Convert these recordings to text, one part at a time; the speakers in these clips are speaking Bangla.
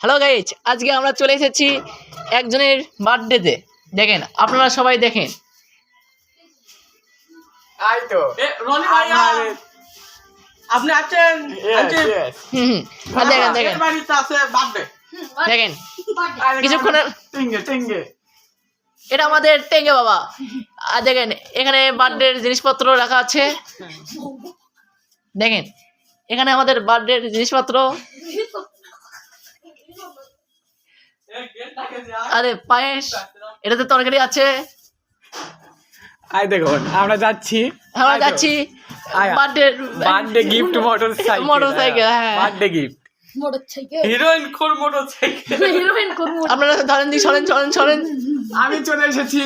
হ্যালো গাইজ, আজকে আমরা চলে এসেছি একজনের বার্থডেতে। দেখেন, আপনারা সবাই দেখেন। আই তো রনি ভাইয়া আপনি আছেন? দেখেন দেখেন বাড়িতে আছে বার্থডে। দেখেন কিছুক্ষণ টিঙ্গে টিঙ্গে এটা আমাদের টেঙ্গে বাবা। আর দেখেন এখানে বার্থডের জিনিসপত্র রাখা আছে। দেখেন এখানে আমাদের বার্থডের জিনিসপত্র। আরে পায়েস, এটাতে তরকারি আছে। আই দেখুন আমরা যাচ্ছি বার্থডে গিফট মোটরসাইকেল হ্যাঁ birthday gift heroine core motorcycle. আপনারা ধরেন দি, সরেন। আমি চলে এসেছি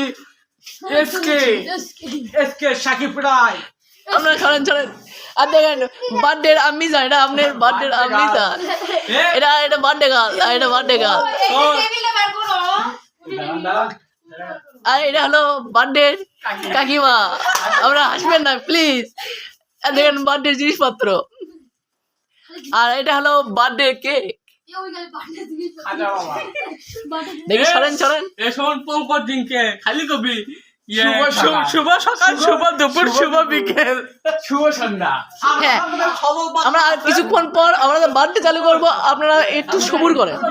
এসকে সাকিব রায়। আপনারা সরেন। আর দেখেন বার্থডে আমি জানি না, আপনার বার্থডে আমি জান। এটা বার্থডে গার্ল, আর এটা হলো বার্থডে কাকিমা। আমরা হাসবেন না প্লিজ। আর দেখেন বার্থডে জিনিসপত্র, আর এটা হলো বার্থডে কেক। দেখি সরেন। এসন পঙ্কজ দিনকে খালি কবি শুভ সকাল, শুভ দুপুর, শুভ বিকেল, শুভ সন্ধ্যা। হ্যাঁ, আমরা আর কিছুক্ষণ পর আমরা বার্থডে চালু করবো, আপনারা একটু সবুর করেন।